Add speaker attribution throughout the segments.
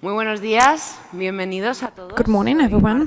Speaker 1: Muy buenos días, bienvenidos a todos.
Speaker 2: Good morning, everyone.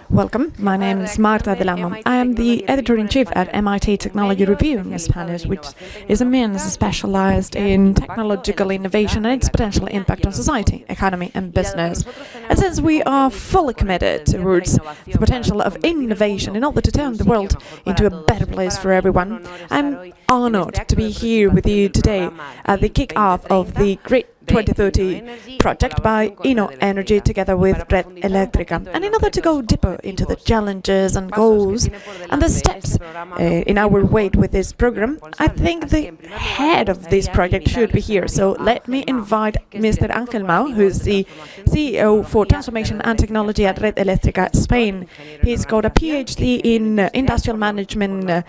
Speaker 2: Welcome. My name is Marta del Amo. I am the editor-in-chief at MIT Technology Review in Spanish, which is a means specialized in technological innovation and its potential impact on society, economy, and business. And since we are fully committed towards the potential of innovation in order to turn the world into a better place for everyone, I'm honored to be here with you today at the kick-off of the Grid2030 project by Energy together with Red Eléctrica. And in order to go deeper into the challenges and goals and the steps in our way with this program, I think the head of this project should be here. So let me invite Mr. Ángel Mau, who is the CEO for Transformation and Technology at Red Eléctrica Spain. He's got a PhD in industrial management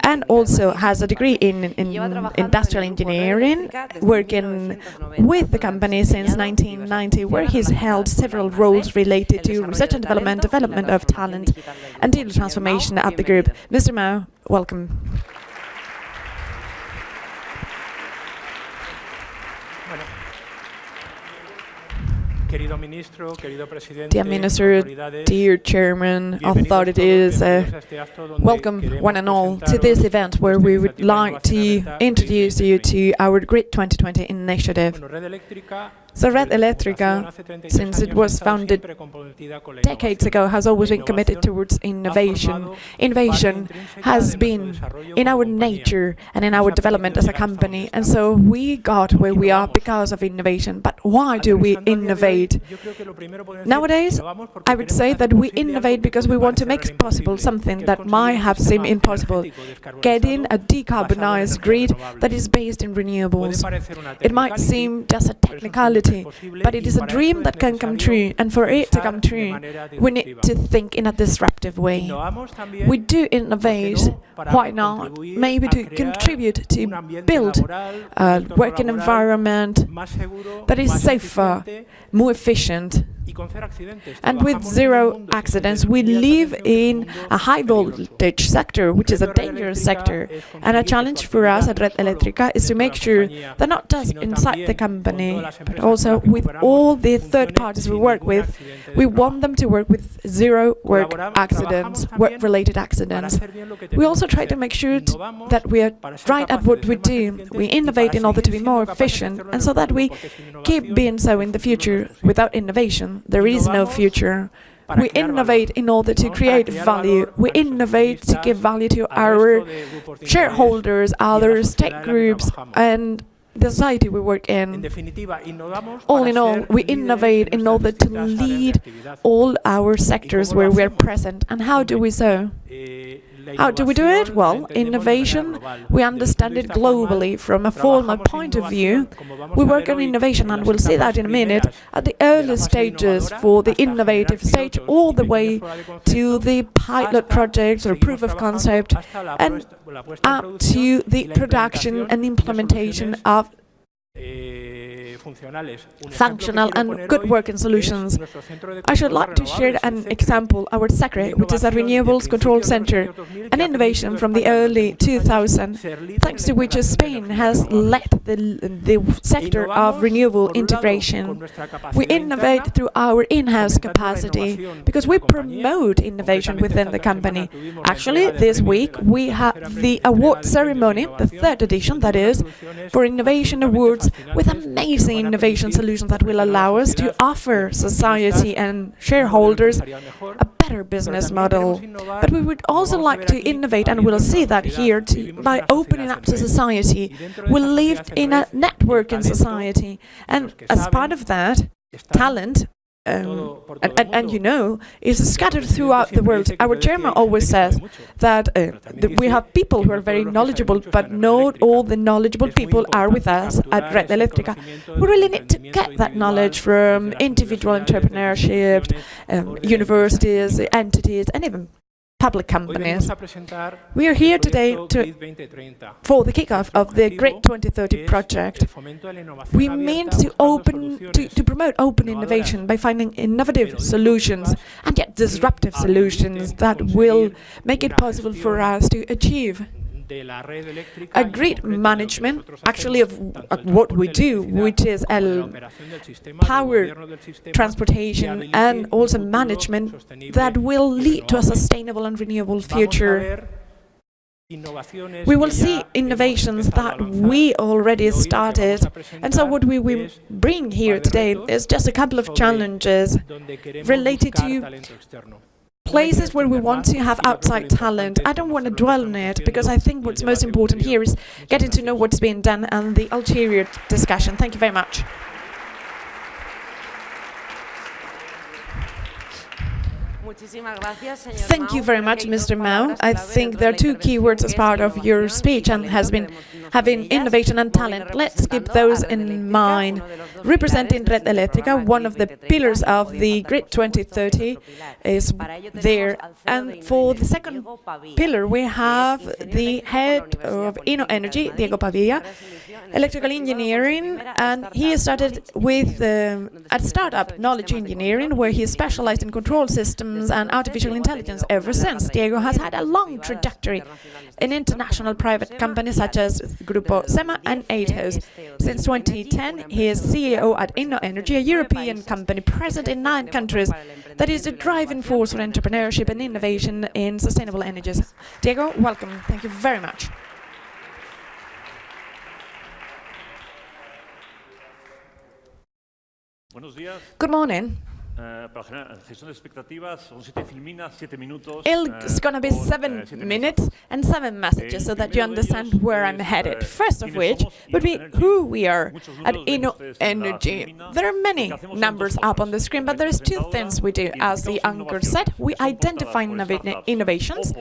Speaker 2: and also has a degree in industrial engineering, working with the company since 1990, where he's held several roles related to research and development of talent, and digital transformation at the group. Mr. Mau, welcome. Dear Minister, dear Chairman, authorities, welcome one and all to this event where we would like to introduce you to our Grid 2020 initiative. So Red Eléctrica, since it was founded decades ago, has always been committed towards innovation. Innovation has been in our nature and in our development as a company, and so we got where we are because of innovation. But why do we innovate? Nowadays, I would say that we innovate because we want to make possible something that might have seemed impossible, getting a decarbonized grid that is based in renewables. It might seem just a technicality, but it is a dream that can come true, and for it to come true, we need to think in a disruptive way. We do innovate, why not? Maybe to contribute to build a working environment that is safer, more efficient, and with zero accidents. We live in a high voltage sector, which is a dangerous sector, and a challenge for us at Red Eléctrica is to make sure that not just inside the company, but also with all the third parties we work with, we want them to work with zero work accidents, work-related accidents. We also try to make sure that we are right at what we do. We innovate in order to be more efficient, and so that we keep being so in the future. Without innovation, there is no future. We innovate in order to create value. We innovate to give value to our shareholders, other stake groups, and the society we work in. All in all, we innovate in order to lead all our sectors where we are present. And how do we so? How do we do it? Well, innovation, we understand it globally from a formal point of view. We work on innovation, and we'll see that in a minute, at the early stages for the innovative stage, all the way to the pilot projects or proof of concept, and up to the production and implementation of functional and good working solutions. I should like to share an example, our SACRE, which is a Renewables Control Center, an innovation from the early 2000s, thanks to which Spain has led the sector of renewable integration. We innovate through our in-house capacity because we promote innovation within the company. Actually, this week we have the award ceremony, the third edition, that is, for innovation awards, with amazing innovation solutions that will allow us to offer society and shareholders a better business model. But we would also like to innovate, and we'll see that here, by opening up to society. We live in a networking society, and as part of that, talent is scattered throughout the world. Our chairman always says that we have people who are very knowledgeable, but not all the knowledgeable people are with us at Red Eléctrica. We really need to get that knowledge from individual entrepreneurship, universities, entities, and even public companies. We are here today for the kickoff of the Grid2030 project. We mean to promote open innovation by finding innovative solutions, and yet disruptive solutions that will make it possible for us to achieve a grid management, actually, of what we do, which is power transportation and also management that will lead to a sustainable and renewable future. We will see innovations that we already started, and so what we will bring here today is just a couple of challenges related to places where we want to have outside talent. I don't want to dwell on it, because I think what's most important here is getting to know what's being done and the ulterior discussion. Thank you very much. Thank you very much, Mr. Mao. I think there are two keywords as part of your speech, and has been having innovation and talent. Let's keep those in mind. Representing Red Eléctrica, one of the pillars of the Grid 2030 is there. And for the second pillar, we have the head of InnoEnergy, Diego Pavia, electrical engineering, and he started with a startup, Knowledge Engineering, where he specialized in control systems and artificial intelligence ever since. Diego has had a long trajectory in international private companies such as Grupo SEMA and Atos. Since 2010, he is CEO at InnoEnergy, a European company present in 9 countries that is the driving force for entrepreneurship and innovation in sustainable energies. Diego, welcome. Thank you very much. Good morning. It's going to be 7 minutes and 7 messages so that you understand where I'm headed. First of which would be who we are at InnoEnergy. There are many numbers up on the screen, but there's 2 things we do. As the anchor said, we identify innovations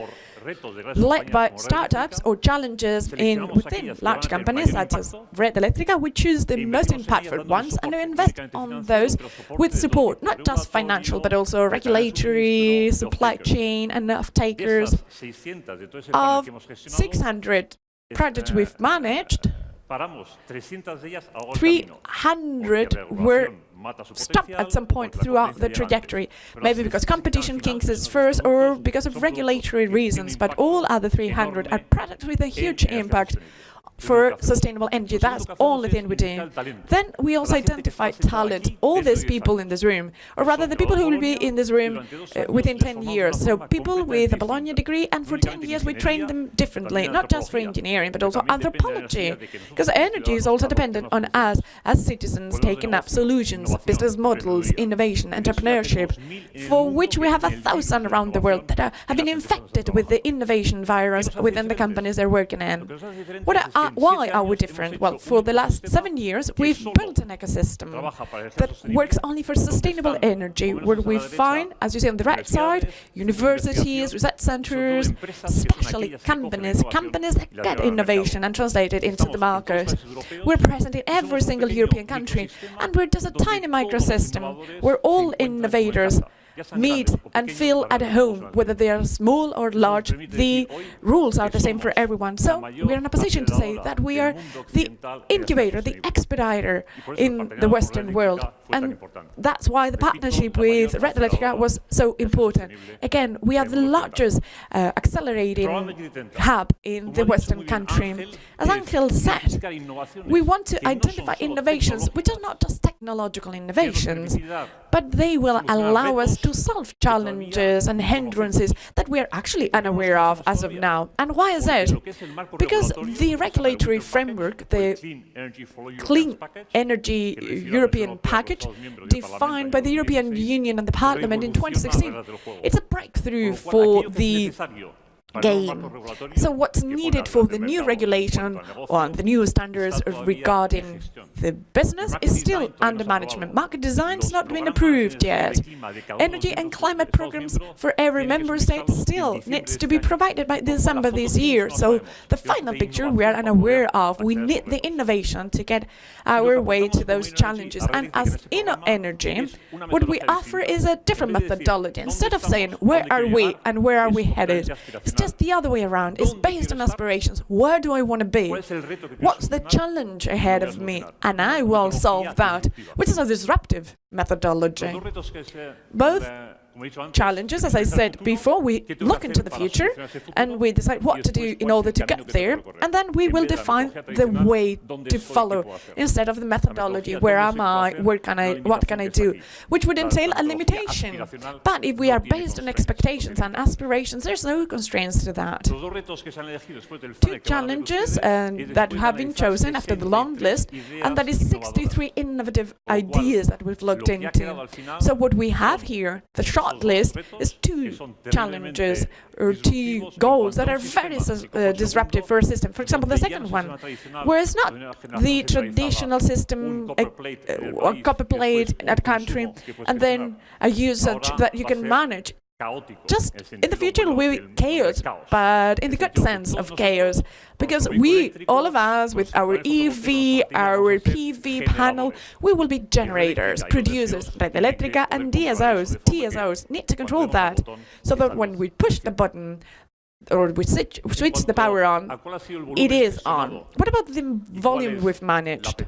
Speaker 2: led by startups or challenges within large companies such as Red Eléctrica. We choose the most impactful ones and we invest on those with support, not just financial, but also regulatory, supply chain, and off-takers. Of 600 projects we've managed, 300 were stopped at some point throughout the trajectory, maybe because competition kinks is first or because of regulatory reasons, but all other 300 are products with a huge impact for sustainable energy. That's all the thing we do. Then we also identify talent, all these people in this room, or rather the people who will be in this room within 10 years. So people with a Bologna degree, and for 10 years we train them differently, not just for engineering, but also anthropology, because energy is also dependent on us as citizens taking up solutions, business models, innovation, entrepreneurship, for which we have 1,000 around the world that have been infected with the innovation virus within the companies they're working in. Why are we different? Well, for the last 7 years, we've built an ecosystem that works only for sustainable energy, where we find, as you see on the right side, universities, research centers, especially companies that get innovation and translate it into the market. We're present in every single European country, and we're just a tiny microsystem where all innovators meet and feel at home, whether they are small or large. The rules are the same for everyone. So we're in a position to say that we are the incubator, the expediter in the Western world. And that's why the partnership with Red Eléctrica was so important. Again, we are the largest accelerating hub in the Western country. As Angel said, we want to identify innovations which are not just technological innovations, but they will allow us to solve challenges and hindrances that we are actually unaware of as of now. And why is that? Because the regulatory framework, the Clean Energy European Package, defined by the European Union and the Parliament in 2016, it's a breakthrough for the game. So what's needed for the new regulation or the new standards regarding the business is still under management. Market design has not been approved yet. Energy and climate programs for every member state still needs to be provided by December this year. So the final picture we are unaware of. We need the innovation to get our way to those challenges. And as InnoEnergy, what we offer is a different methodology. Instead of saying where are we and where are we headed, it's just the other way around. It's based on aspirations. Where do I want to be? What's the challenge ahead of me? And I will solve that, which is a disruptive methodology. Both challenges. As I said before, we look into the future and we decide what to do in order to get there, and then we will define the way to follow instead of the methodology. Where am I? What can I do? Which would entail a limitation. But if we are based on expectations and aspirations, there's no constraints to that. Two challenges that have been chosen after the long list, and that is 63 innovative ideas that we've looked into. So what we have here, the short list, is two challenges or two goals that are very disruptive for a system. For example, the second one, where it's not the traditional system, a copper plate at a country, and then a usage that you can manage. Just in the future it will be chaos, but in the good sense of chaos, because we, all of us, with our EV, our PV panel, we will be generators, producers. Red Eléctrica and TSOs need to control that, so that when we push the button, or we switch the power on, it is on. What about the volume we've managed?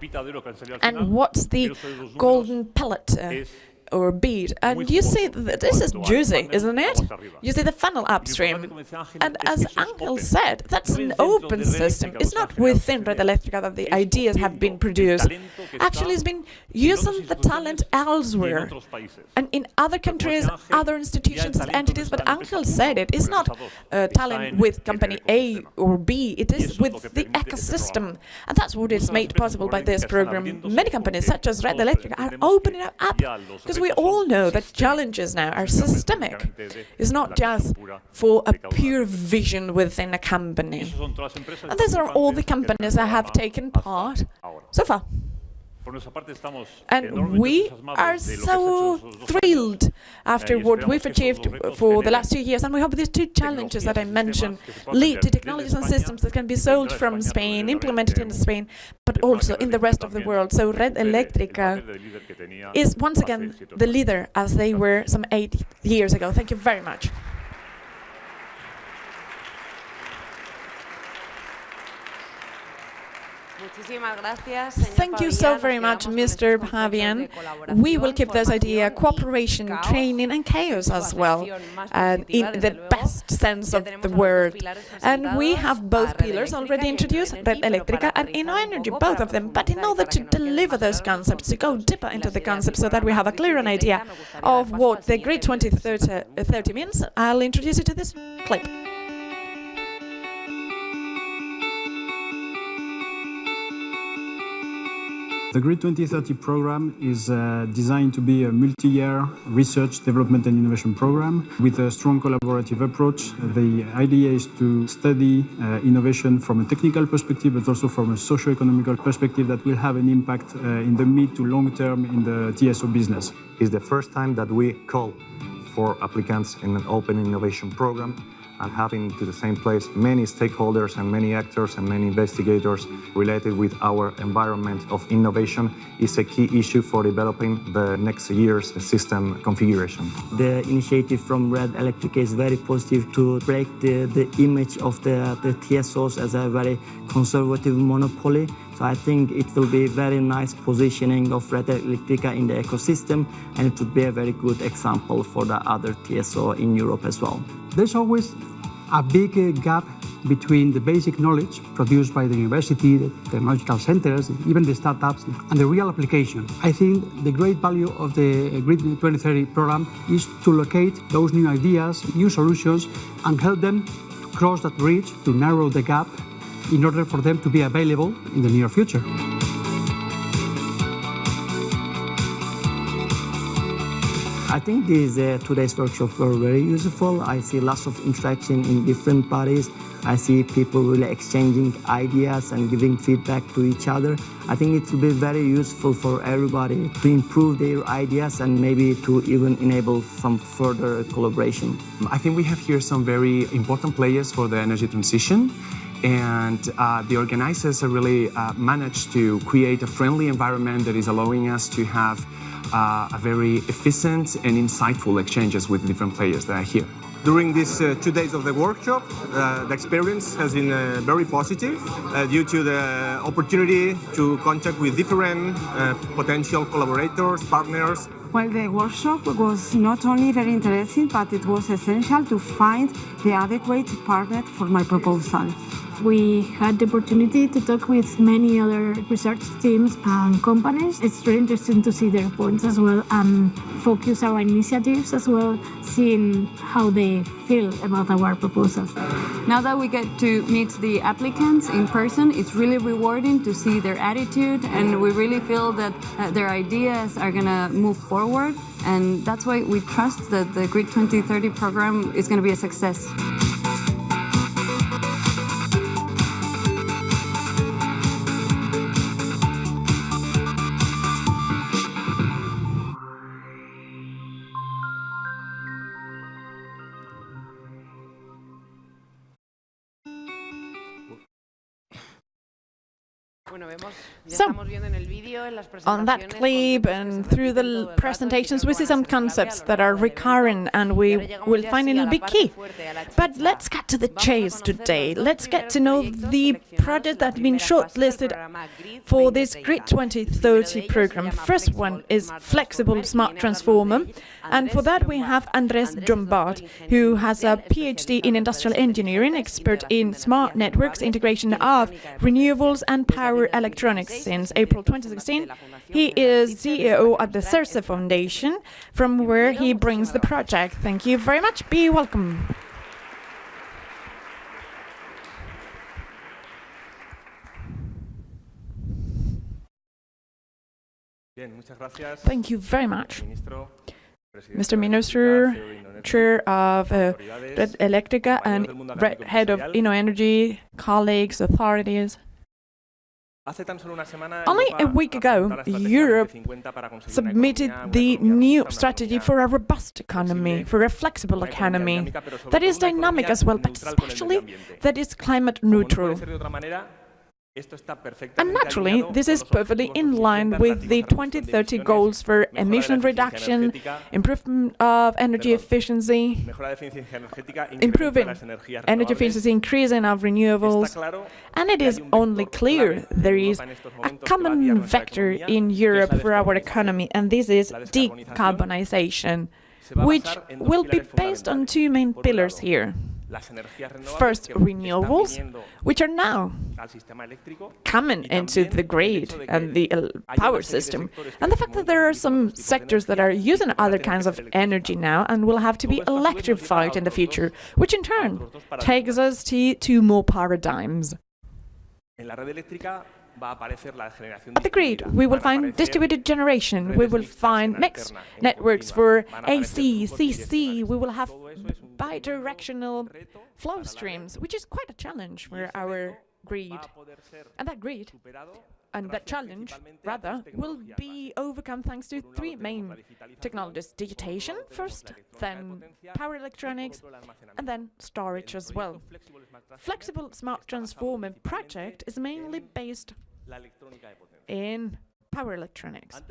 Speaker 2: And what's the golden pellet? Or bead, and you see this is juicy, isn't it? You see the funnel upstream, and as Angel said, that's an open system. It's not within Red Eléctrica that the ideas have been produced. Actually, it's been using the talent elsewhere and in other countries, other institutions and entities. But Angel said it's not talent with company A or B. It is with the ecosystem, and that's what is made possible by this program. Many companies, such as Red Eléctrica, are opening up because we all know that challenges now are systemic. It's not just for a pure vision within a company. And these are all the companies that have taken part so far. And we are so thrilled after what we've achieved for the last 2 years, and we hope these two challenges that I mentioned lead to technologies and systems that can be sold from Spain, implemented in Spain, but also in the rest of the world. So Red Eléctrica is once again the leader, as they were some 8 years ago. Thank you very much. Thank you so very much, Mr. Pavian. We will keep this idea, cooperation, training, and chaos as well, in the best sense of the word. And we have both pillars already introduced, Red Eléctrica and InnoEnergy, both of them. But in order to deliver those concepts, to go deeper into the concepts so that we have a clear idea of what the Grid 2030 means, I'll introduce you to this clip.
Speaker 3: The Grid 2030 program is designed to be a multi-year research, development and innovation program with a strong collaborative approach. The idea is to study innovation from a technical perspective, but also from a socio-economical perspective that will have an impact in the mid to long term in the TSO business.
Speaker 4: It's the first time that we call for applicants in an open innovation program, and having to the same place many stakeholders and many actors and many investigators related with our environment of innovation is a key issue for developing the next year's system configuration.
Speaker 5: The initiative from Red Eléctrica is very positive to break the image of the TSOs as a very conservative monopoly. So I think it will be a very nice positioning of Red Eléctrica in the ecosystem, and it would be a very good example for the other TSO in Europe as well.
Speaker 6: There's always a big gap between the basic knowledge produced by the university, the technological centers, even the startups, and the real application. I think the great value of the Grid 2030 program is to locate those new ideas, new solutions, and help them to cross that bridge, to narrow the gap, in order for them to be available in the near future.
Speaker 5: I think today's workshop were very useful. I see lots of interaction in different parties. I see people really exchanging ideas and giving feedback to each other. I think it will be very useful for everybody to improve their ideas and maybe to even enable some further collaboration.
Speaker 7: I think we have here some very important players for the energy transition. And the organizers have really managed to create a friendly environment that is allowing us to have a very efficient and insightful exchanges with different players that are here.
Speaker 8: During these 2 days of the workshop, the experience has been very positive due to the opportunity to contact with different potential collaborators, partners,
Speaker 9: Well, the workshop was not only very interesting, but it was essential to find the adequate partner for my proposal.
Speaker 10: We had the opportunity to talk with many other research teams and companies. It's really interesting to see their points as well and focus our initiatives as well, seeing how they feel about our proposals.
Speaker 11: Now that we get to meet the applicants in person, it's really rewarding to see their attitude, and we really feel that their ideas are going to move forward, and that's why we trust that the Grid 2030 program is going to be a success.
Speaker 2: So, on that clip and through the presentations, we see some concepts that are recurring and we will finally be key. But let's get to the chase today. Let's get to know the project that has been shortlisted for this Grid 2030 program. First one is Flexible Smart Transformer. And for that, we have Andres Jombard, who has a PhD in industrial engineering, expert in smart networks, integration of renewables and power electronics since April 2016. He is CEO of the CERSE Foundation, from where he brings the project. Thank you very much. Be welcome. Thank you very much, Mr. Minister, Chair of Eléctrica and Head of Energy, colleagues, authorities. Only a week ago, Europe submitted the new strategy for a robust economy, for a flexible economy that is dynamic as well, but especially that is climate neutral. And naturally, this is perfectly in line with the 2030 goals for emission reduction, improvement of energy efficiency, improving energy efficiency, increasing of renewables. And it is only clear there is a common vector in Europe for our economy, and this is decarbonization, which will be based on two main pillars here. First, renewables, which are now coming into the grid and the power system, and the fact that there are some sectors that are using other kinds of energy now and will have to be electrified in the future, which in turn takes us to two more paradigms. At the grid, we will find distributed generation, we will find mixed networks for AC, CC, we will have bidirectional flow streams, which is quite a challenge for our grid. And that challenge, rather, will be overcome thanks to three main technologies. Digitization first, then power electronics, and then storage as well. Flexible Smart Transformer project is mainly based in power electronics.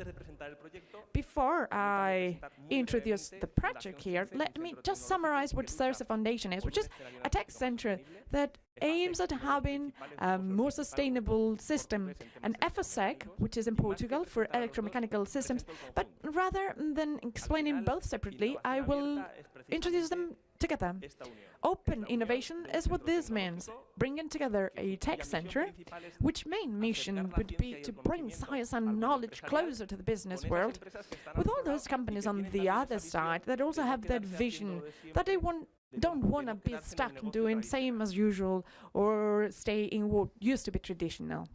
Speaker 2: Before I introduce the project here, let me just summarize what CERSE Foundation is, which is a tech center that aims at having a more sustainable system, an FSEC, which is in Portugal for electromechanical systems, but rather than explaining both separately, I will introduce them together. Open innovation is what this means, bringing together a tech center, which main mission would be to bring science and knowledge closer to the business world, with all those companies on the other side that also have that vision, that they don't want to be stuck doing same as usual or stay in what used to be traditional.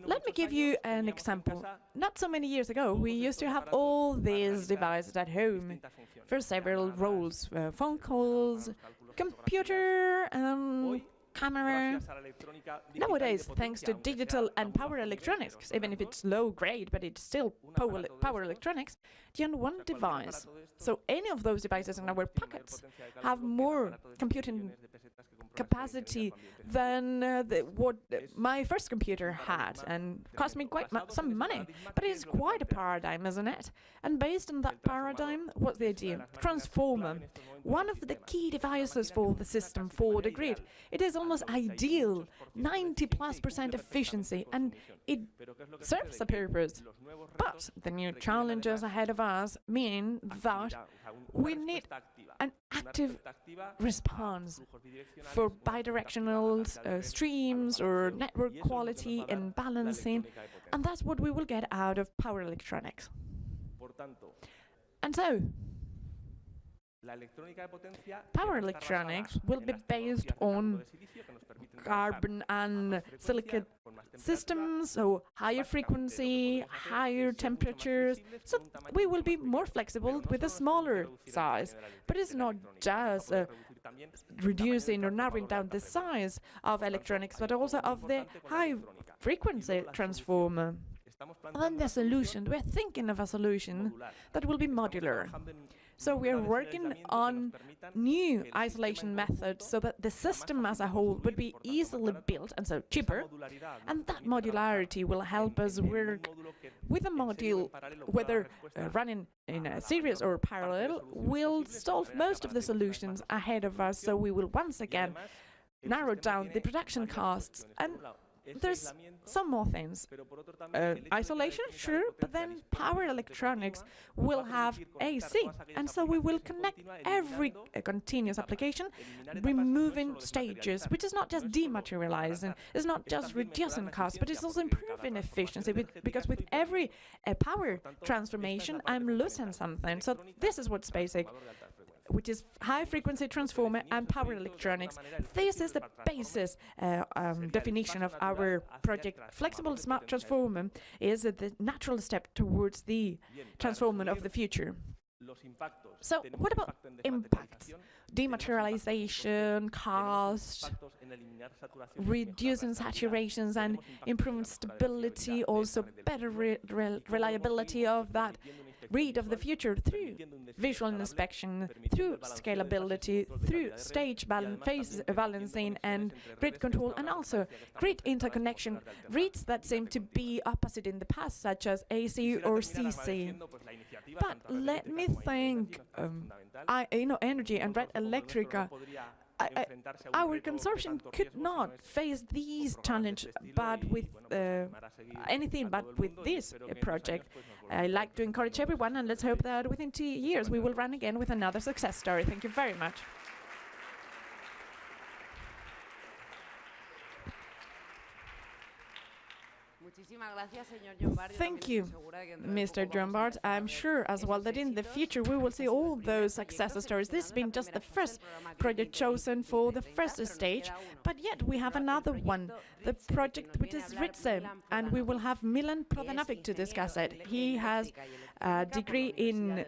Speaker 2: Let me give you an example. Not so many years ago, we used to have all these devices at home for several roles, phone calls, computer, camera. Nowadays, thanks to digital and power electronics, even if it's low grade, but it's still power electronics, the on one device, so any of those devices in our pockets, have more computing capacity than what my first computer had, and cost me quite some money. But it's quite a paradigm, isn't it? And based on that paradigm, what's the idea? Transformer. One of the key devices for the system, for the grid. It is almost ideal, 90+% efficiency, and it serves a purpose. But the new challenges ahead of us mean that we need an active response for bidirectional streams or network quality and balancing, and that's what we will get out of power electronics. And so, power electronics will be based on carbon and silicon systems, so higher frequency, higher temperatures. So we will be more flexible with a smaller size. But it's not just reducing or narrowing down the size of electronics, but also of the high frequency transformer. And then the solution, we're thinking of a solution that will be modular. So we are working on new isolation methods so that the system as a whole would be easily built and so cheaper. And that modularity will help us work with a module, whether running in a series or parallel, will solve most of the solutions ahead of us. So we will once again narrow down the production costs. And there's some more things. Isolation, sure, but then power electronics will have AC, and so we will connect every continuous application, removing stages, which is not just dematerializing, it's not just reducing costs, but it's also improving efficiency, because with every power transformation, I'm losing something. So this is what's basic, which is high-frequency transformer and power electronics. This is the basis definition of our project. Flexible smart transformer is the natural step towards the transformer of the future. So what about impacts? Dematerialization, cost, reducing saturations and improving stability, also better reliability of that read of the future through visual inspection, through scalability, through stage phase balancing and grid control, and also grid interconnection, reads that seem to be opposite in the past, such as AC or CC. But let me think, energy and Red Eléctrica, our consortium could not face these challenges but with anything but with this project. I like to encourage everyone, and let's hope that within 2 years we will run again with another success story. Thank you very much. Thank you, Mr. Jombard. I'm sure as well that in the future we will see all those success stories. This has been just the first project chosen for the first stage, but yet we have another one, the project which is Grid2030, and we will have Milan Prodanovic to discuss it. He has a degree in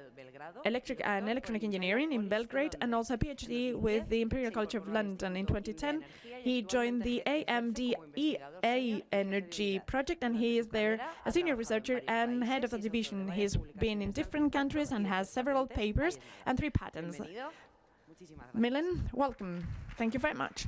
Speaker 2: electric and electronic engineering in Belgrade, and also a PhD with the Imperial College of London. In 2010, he joined the AMDEA Energy project, and he is there a senior researcher and head of the division. He's been in different countries and has several papers and 3 patents. Milan, welcome. Thank you very much.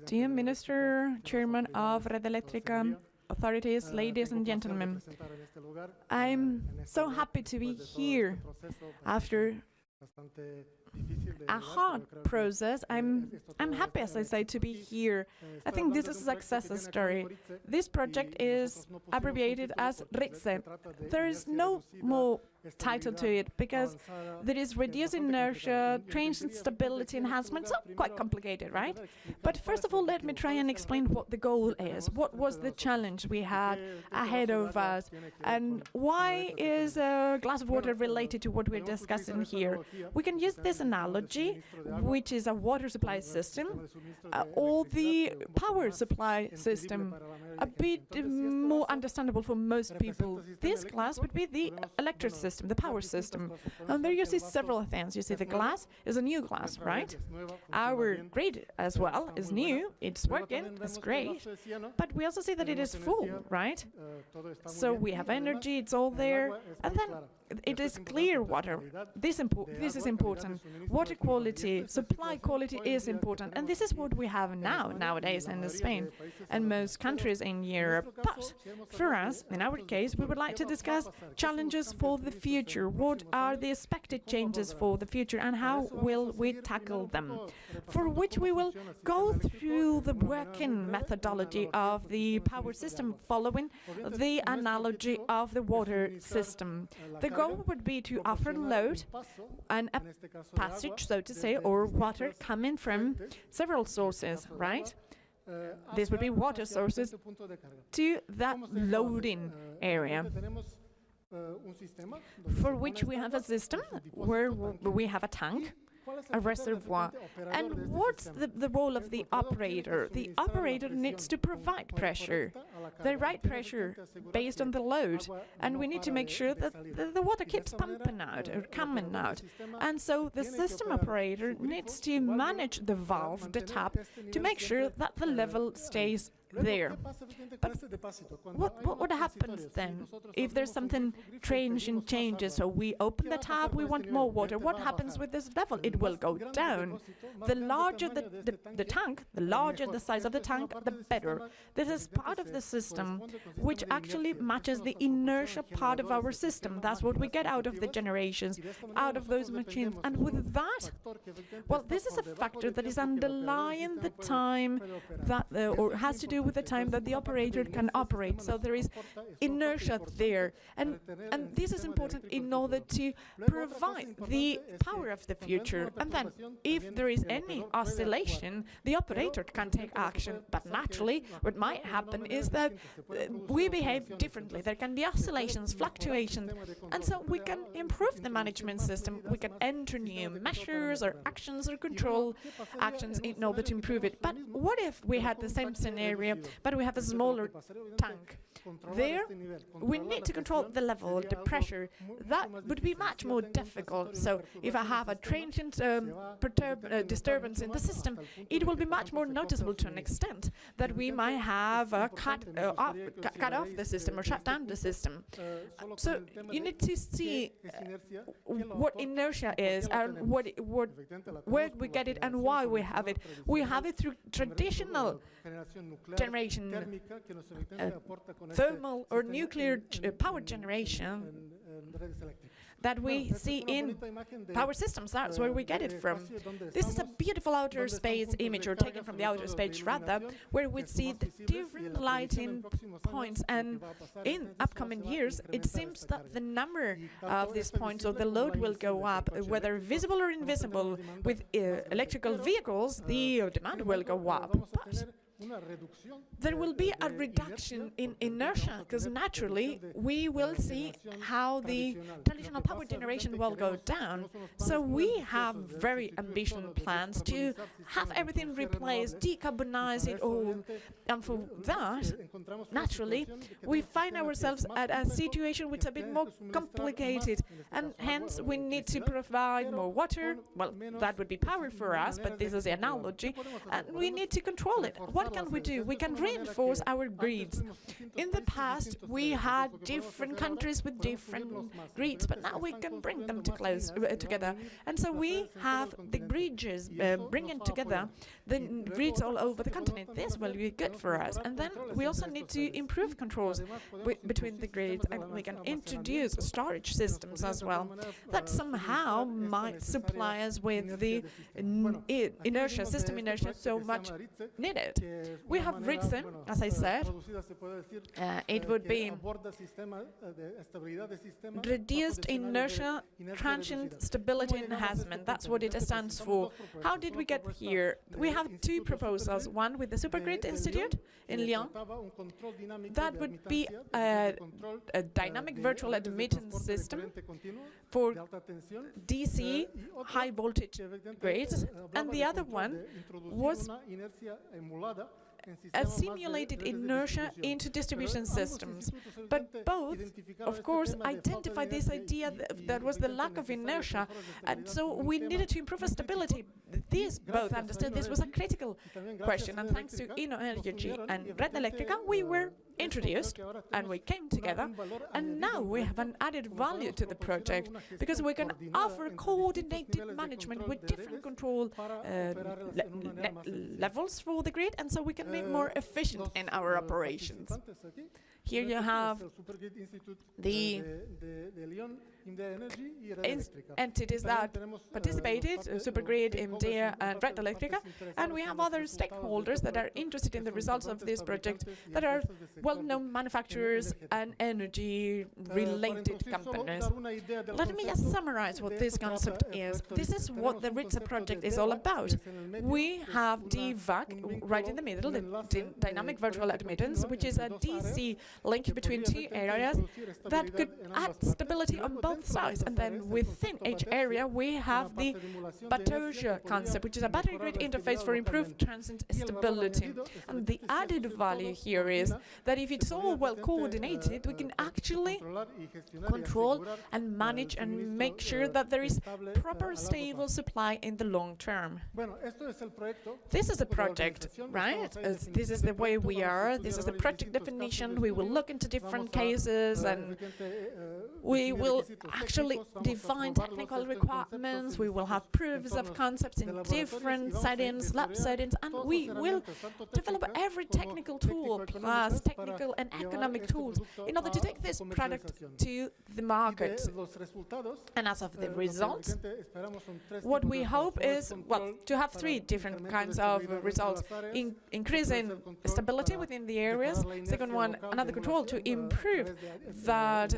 Speaker 2: Dear Minister, Chairman of Red Eléctrica authorities, ladies and gentlemen, I'm so happy to be here after a hard process. I'm happy, as I say, to be here. I think this is a success story. This project is abbreviated as Grid2030. There is no more title to it because there is reduced inertia, change in stability enhancement, so quite complicated, right? But first of all, let me try and explain what the goal is. What was the challenge we had ahead of us? And why is a glass of water related to what we're discussing here? We can use this analogy, which is a water supply system, or the power supply system, a bit more understandable for most people. This glass would be the electric system. system, the power system. And there you see several things. You see the glass is a new glass, right? Our grid as well is new, it's working, it's great. But we also see that it is full, right? So we have energy, it's all there. And then it is clear water. This is important. Water quality, supply quality is important. And this is what we have nowadays in Spain and most countries in Europe. But for us, in our case, we would like to discuss challenges for the future. What are the expected changes for the future and how will we tackle them? For which we will go through the working methodology of the power system following the analogy of the water system. The goal would be to offer load and a passage, so to say, or water coming from several sources, right? This would be water sources to that loading area, for which we have a system where we have a tank, a reservoir. And what's the role of the operator? The operator needs to provide pressure, the right pressure based on the load. And we need to make sure that the water keeps pumping out or coming out. And so the system operator needs to manage the valve, the tap, to make sure that the level stays there. But what happens then if there's something strange and changes? So we open the tap, we want more water. What happens with this level? It will go down. The larger the tank, the larger the size of the tank, the better. This is part of the system which actually matches the inertia part of our system. That's what we get out of the generations, out of those machines. And with that, well, this is a factor that is underlying the time that, or has to do with the time that the operator can operate. So there is inertia there. And this is important in order to provide the power of the future. And then, if there is any oscillation, the operator can take action. But naturally, what might happen is that we behave differently. There can be oscillations, fluctuations. And so we can improve the management system. We can enter new measures or actions or control actions in order to improve it. But what if we had the same scenario, but we have a smaller tank? There, we need to control the level, the pressure. That would be much more difficult. So if I have a transient disturbance in the system, it will be much more noticeable to an extent that we might have cut off the system or shut down the system. So you need to see what inertia is and where we get it and why we have it. We have it through traditional generation, thermal or nuclear power generation that we see in power systems. That's where we get it from. This is a beautiful outer space image, or taken from the outer space rather, where we see the different lighting points. And in upcoming years, it seems that the number of these points or the load will go up, whether visible or invisible. With electrical vehicles, the demand will go up. But there will be a reduction in inertia, because naturally we will see how the traditional power generation will go down. So we have very ambitious plans to have everything replaced, decarbonize it all. And for that, naturally, we find ourselves at a situation which is a bit more complicated, and hence we need to provide more water. Well, that would be power for us, but this is the analogy, and we need to control it. What can we do? We can reinforce our grids. In the past, we had different countries with different grids, but now we can bring them together. And so we have the bridges bringing together the grids all over the continent. This will be good for us. And then we also need to improve controls between the grids, and we can introduce storage systems as well that somehow might supply us with the inertia, system inertia so much needed. We have Grid2030, as I said. It would be reduced inertia, transient stability enhancement. That's what it stands for. How did we get here? We have two proposals. One with the Supergrid Institute in Lyon. That would be a dynamic virtual admittance system for DC high voltage grids. And the other one was simulated inertia into distribution systems. But both, of course, identified this idea that was the lack of inertia, and so we needed to improve our stability. These both understood this was a critical question, and thanks to Energy and Red Eléctrica, we were introduced and we came together, and now we have an added value to the project because we can offer coordinated management with different control levels for the grid, and so we can be more efficient in our operations. Here you have the entities that participated, Supergrid, IMDEA and Red Eléctrica, and we have other stakeholders that are interested in the results of this project that are well-known manufacturers and energy-related companies. Let me just summarize what this concept is. This is what the RITSA project is all about. We have DVAC right in the middle, the dynamic virtual admittance, which is a DC link between two areas that could add stability on both sides. And then within each area, we have the battery concept, which is a battery grid interface for improved transient stability. And the added value here is that if it's all well coordinated, we can actually control and manage and make sure that there is proper stable supply in the long term. This is a project, right? This is the way we are. This is the project definition. We will look into different cases and we will actually define technical requirements. We will have proofs of concepts in different settings, lab settings, and we will develop every technical tool plus technical and economic tools in order to take this product to the market. And as of the results, what we hope is, well, to have three different kinds of results. Increasing stability within the areas. Second one, another control to improve that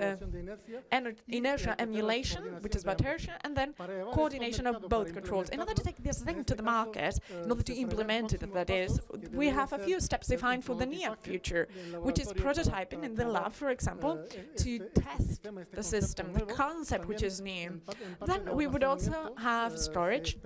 Speaker 2: inertia emulation, which is battery, and then coordination of both controls. In order to take this thing to the market, in order to implement it, that is, we have a few steps defined for the near future, which is prototyping in the lab, for example, to test the system, the concept which is new. Then we would also have storage,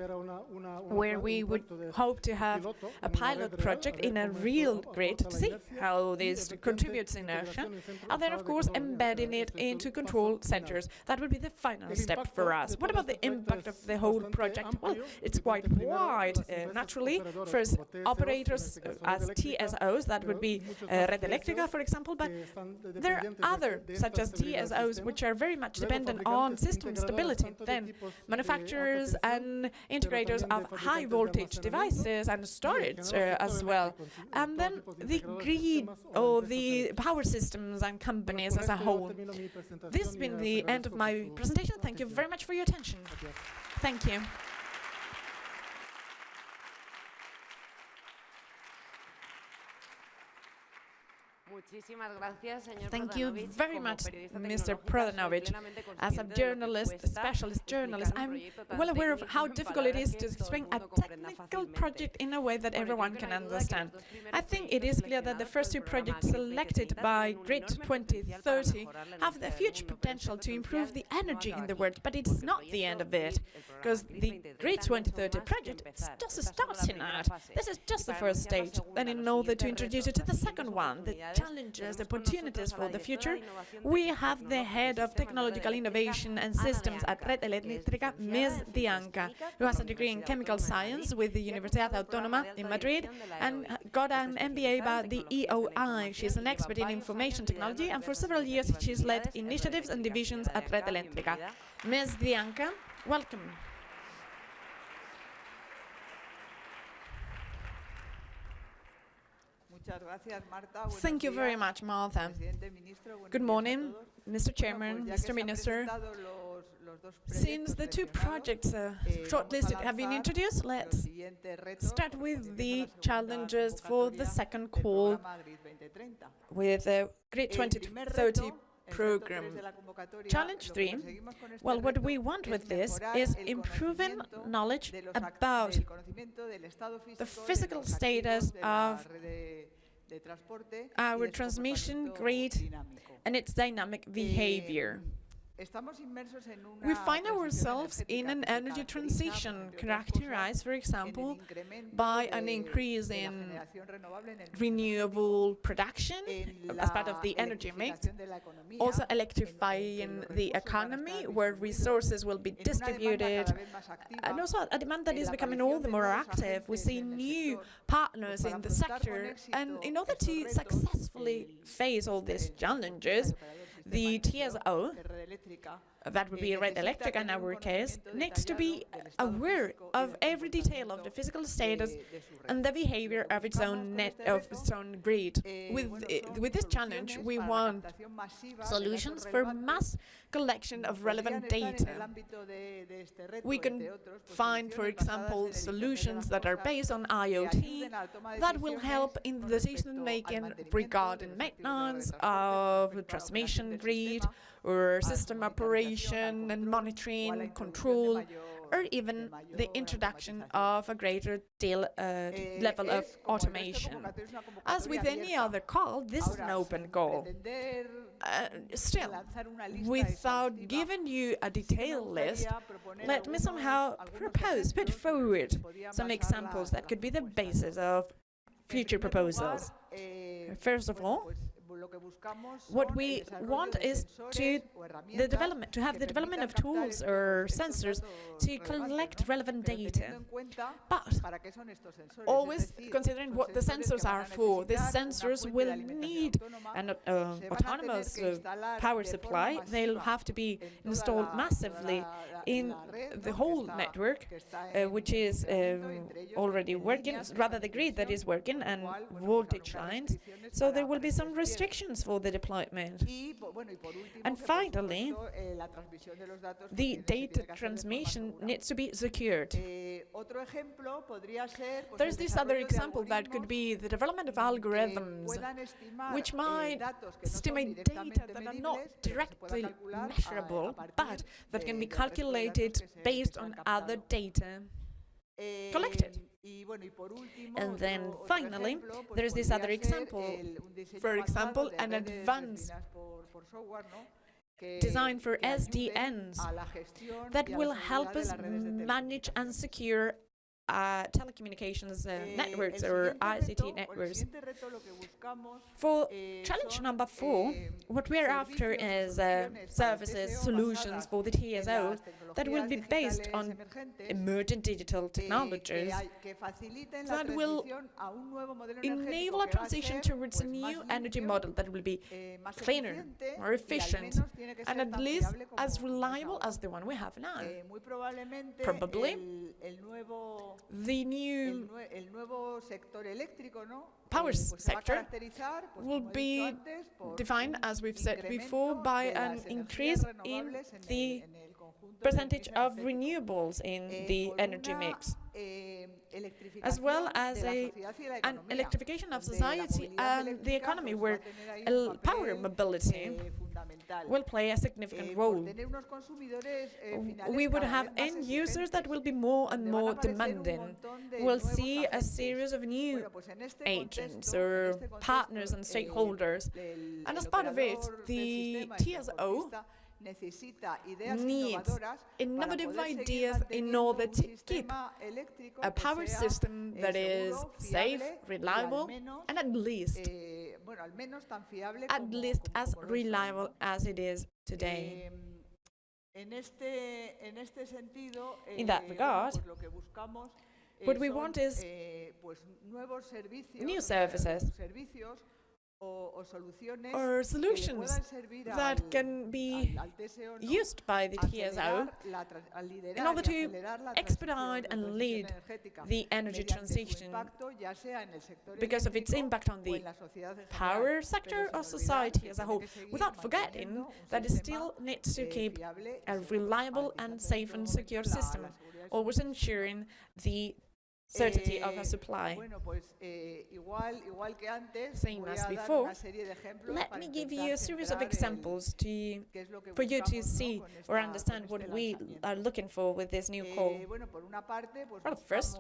Speaker 2: where we would hope to have a pilot project in a real grid to see how this contributes inertia, and then of course embedding it into control centers. That would be the final step for us. What about the impact of the whole project? Well, it's quite wide. Naturally, first operators as TSOs, that would be Red Eléctrica, for example, but there are other, such as TSOs, which are very much dependent on system stability. Then manufacturers and integrators of high voltage devices and storage as well. And then the grid or the power systems and companies as a whole. This has been the end of my presentation. Thank you very much for your attention. Thank you.
Speaker 1: Thank you very much, Mr. Prodanovich. As a journalist, a specialist journalist, I'm well aware of how difficult it is to explain a technical project in a way that everyone can understand. I think it is clear that the first two projects selected by Grid2030 have the huge potential to improve the energy in the world, but it's not the end of it, because the Grid2030 project is just starting out. This is just the first stage. Then in order to introduce you to the second one, the challenges, the opportunities for the future, we have the head of technological innovation and systems at Red Eléctrica, Ms. Dianca, who has a degree in chemical science with the Universidad Autónoma in Madrid and got an MBA by the EOI. She's an expert in information technology, and for several years she's led initiatives and divisions at Red Eléctrica. Ms. Dianca, welcome.
Speaker 2: Thank you very much, Martha. Good morning, Mr. Chairman, Mr. Minister. Since the two projects shortlisted have been introduced, let's start with the challenges for the second call with the Grid 2030 program. Challenge 3, well, what we want with this is improving knowledge about the physical status of our transmission grid and its dynamic behavior.
Speaker 1: We find ourselves in an energy transition characterized, for example, by an increase in renewable production as part of the energy mix, also electrifying the economy where resources will be distributed, and also a demand that is becoming all the more active. We see new partners in the sector, and in order to successfully face all these challenges, the TSO, that would be Red Eléctrica in our case, needs to be aware of every detail of the physical status and the behavior of its own grid. With this challenge, we want solutions for mass collection of relevant data. We can find, for example, solutions that are based on IoT that will help in the decision-making regarding maintenance of the transmission grid or system operation and monitoring, control, or even the introduction of a greater level of automation. As with any other call, this is an open goal. Still, without giving you a detailed list, let me somehow put forward some examples that could be the basis of future proposals. First of all, what we want is to have the development of tools or sensors to collect relevant data, but always considering what the sensors are for. These sensors will need an autonomous power supply. They'll have to be installed massively in the whole network, which is already working, rather the grid that is working, and voltage lines. So there will be some restrictions for the deployment. And finally, the data transmission needs to be secured. There's this other example that could be the development of algorithms which might estimate data that are not directly measurable, but that can be calculated based on other data collected. And then finally, there is this other example, for example, an advanced design for SDNs that will help us manage and secure telecommunications networks or ICT networks. For challenge number 4, what we're after is services, solutions for the TSO that will be based on emerging digital technologies that will enable a transition towards a new energy model that will be cleaner, more efficient, and at least as reliable as the one we have now. Probably the new power sector will be defined, as we've said before, by an increase in the percentage of renewables in the energy mix, as well as an electrification of society and the economy, where power mobility will play a significant role. We would have end users that will be more and more demanding. We'll see a series of new agents or partners and stakeholders. And as part of it, the TSO needs innovative ideas in order to keep a power system that is safe, reliable, and at least as reliable as it is today. In that regard, what we want is new services or solutions that can be used by the TSO in order to expedite and lead the energy transition because of its impact on the power sector or society as a whole, without forgetting that it still needs to keep a reliable and safe and secure system, always ensuring the certainty of a supply. Same as before, let me give you a series of examples for you to see or understand what we are looking for with this new call. Well, first,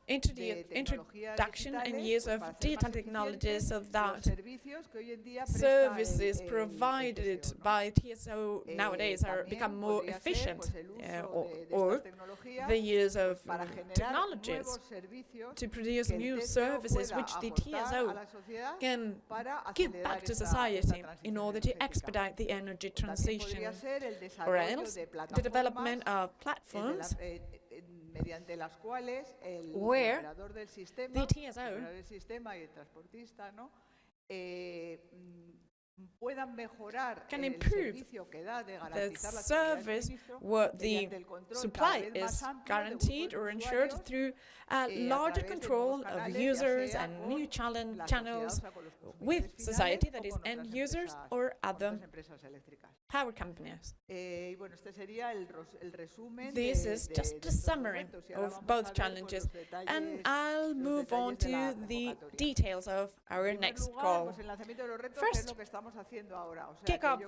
Speaker 1: introduction and use of digital technologies so that services provided by TSO nowadays become more efficient, or the use of technologies to produce new services which the TSO can give back to society in order to expedite the energy transition, or else the development of platforms where the TSO can improve the service where the supply is guaranteed or ensured through a larger control of users and new channels with society, that is end users or other power companies. This is just a summary of both challenges, and I'll move on to the details of our next call. First, kick-off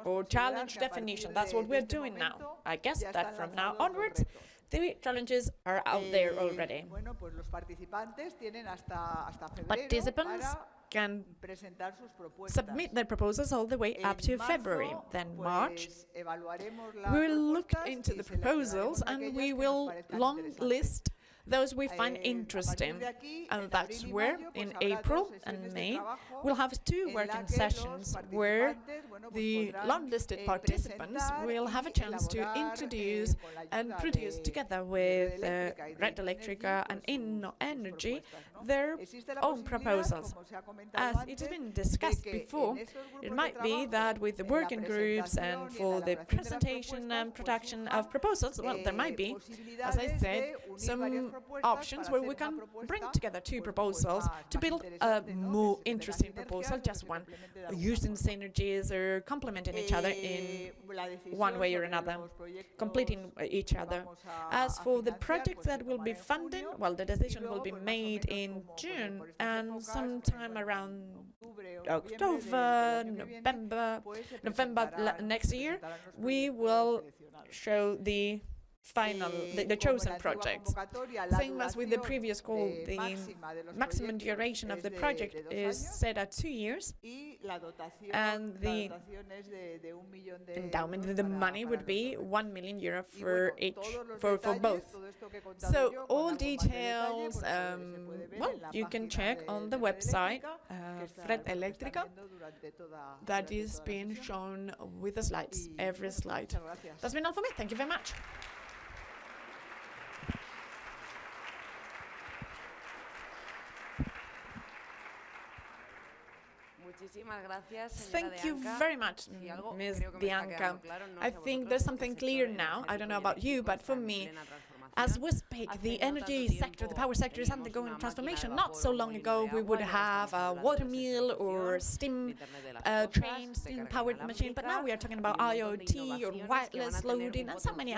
Speaker 1: or challenge definition. That's what we're doing now. I guess that from now onwards, the challenges are out there already. Participants can submit their proposals all the way up to February. Then March, we will look into the proposals and we will long list those we find interesting, and that's where in April and May we'll have 2 working sessions where the long-listed participants will have a chance to introduce and produce together with Red Eléctrica and Energy their own proposals. As it has been discussed before, it might be that with the working groups and for the presentation and production of proposals, well, there might be, as I said, some options where we can bring together 2 proposals to build a more interesting proposal, just one, using synergies or complementing each other in one way or another, completing each other. As for the projects that will be funding, well, the decision will be made in June, and sometime around October, November next year, we will show the chosen projects. Same as with the previous call, the maximum duration of the project is set at 2 years, and the endowment, the money would be €1 million for both. So all details, well, you can check on the website Red Eléctrica, that is being shown with the slides, every slide. That's been all for me. Thank you very much. Thank you very much, Ms. Bianca. I think there's something clear now. I don't know about you, but for me, as we speak, the energy sector, the power sector is undergoing transformation. Not so long ago, we would have a water mill or steam train, steam-powered machine, but now we are talking about IoT or wireless loading and so many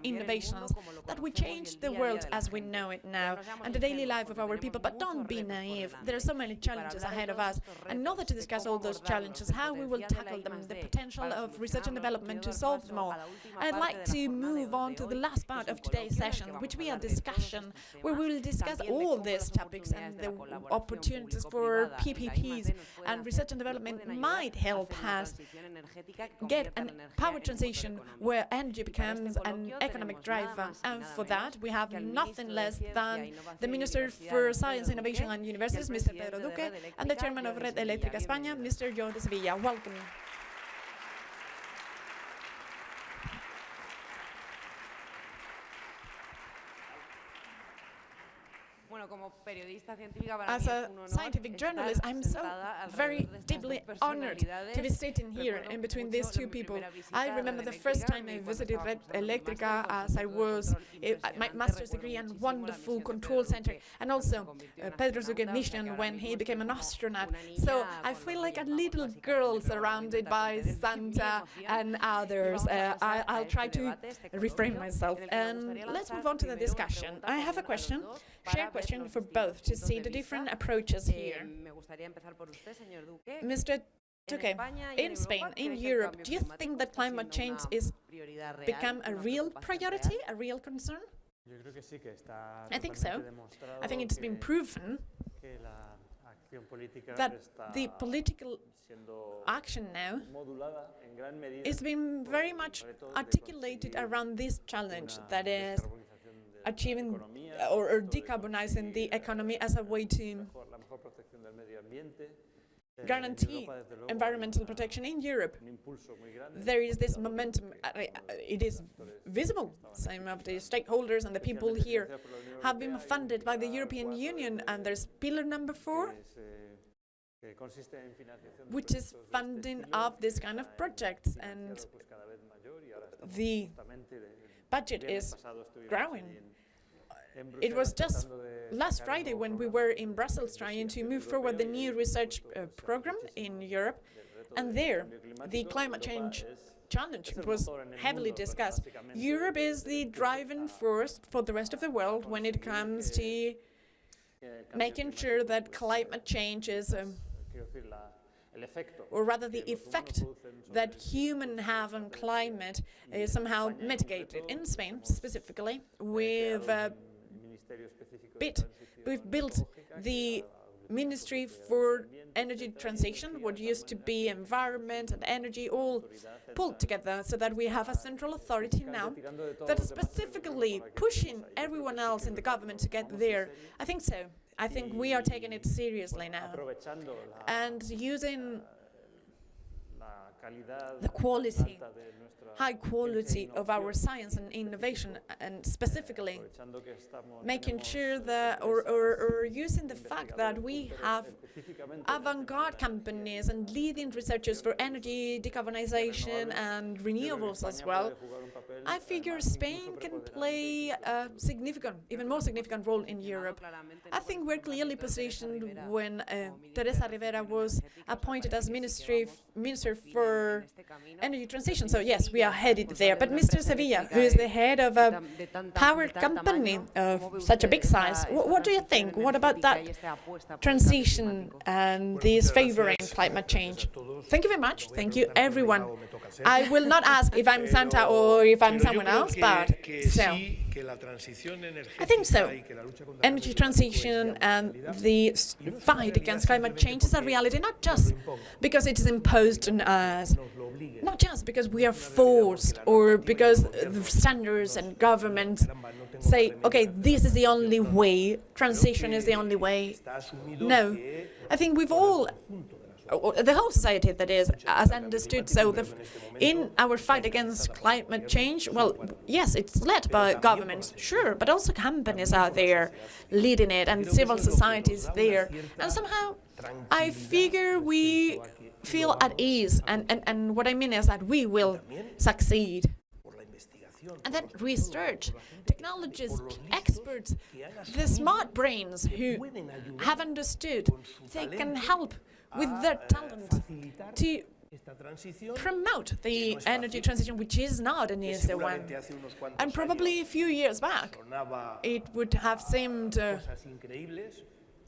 Speaker 1: innovations that will change the world as we know it now and the daily life of our people. But don't be naive. There are so many challenges ahead of us. And in order to discuss all those challenges, how we will tackle them, the potential of research and development to solve them all, I'd like to move on to the last part of today's session, which we are discussion, where we will discuss all these topics and the opportunities for PPPs and research and development might help us get a power transition where energy becomes an economic driver. And for that, we have nothing less than the Minister for Science, Innovation and Universities, Mr. Pedro Duque, and the Chairman of Red Eléctrica España, Mr. Jordi Sevilla. Welcome. As a scientific journalist, I'm so very deeply honored to be sitting here in between these 2 people. I remember the first time I visited Red Eléctrica as I was at my master's degree and wonderful control center, and also Pedro's recognition when he became an astronaut. So I feel like a little girl surrounded by Santa and others. I'll try to refrain myself. And let's move on to the discussion. I have a question, shared question for both to see the different approaches here. Mr. Duque, in Spain, in Europe, do you think that climate change is become a real priority, a real concern? I think so. I think it's been proven that the political action now is being very much articulated around this challenge, that is achieving or decarbonizing the economy as a way to guarantee environmental protection in Europe. There is this momentum, it is visible. Some of the stakeholders and the people here have been funded by the European Union, and there's pillar number 4, which is funding of this kind of projects, and the budget is growing. It was just last Friday when we were in Brussels trying to move forward the new research program in Europe, and there the climate change challenge was heavily discussed. Europe is the driving force for the rest of the world when it comes to making sure that climate change is or rather the effect that humans have on climate is somehow mitigated. In Spain, specifically, we've built the Ministry for Energy Transition, what used to be environment and energy, all pulled together so that we have a central authority now that is specifically pushing everyone else in the government to get there. I think so. I think we are taking it seriously now, and using the quality, high quality of our science and innovation, and specifically making sure that, or using the fact that we have avant-garde companies and leading researchers for energy, decarbonization and renewables as well. I figure Spain can play a significant, even more significant role in Europe. I think we're clearly positioned when Teresa Rivera was appointed as Minister for Energy Transition. So yes, we are headed there. But Mr. Sevilla, who is the head of a power company of such a big size, what do you think? What about that transition and this favoring climate change? Thank you very much. Thank you, everyone. I will not ask if I'm Santa or if I'm someone else, but so I think so. Energy transition and the fight against climate change is a reality, not just because it is imposed on us, not just because we are forced or because the standards and governments say, okay, this is the only way, transition is the only way. No, I think we've all, the whole society, that is, has understood. So in our fight against climate change, well, yes, it's led by governments, sure, but also companies are there leading it and civil societies there. And somehow I figure we feel at ease. And what I mean is that we will succeed. And then research, technologists, experts, the smart brains who have understood, they can help with their talent to promote the energy transition, which is not an easy one. And probably a few years back, it would have seemed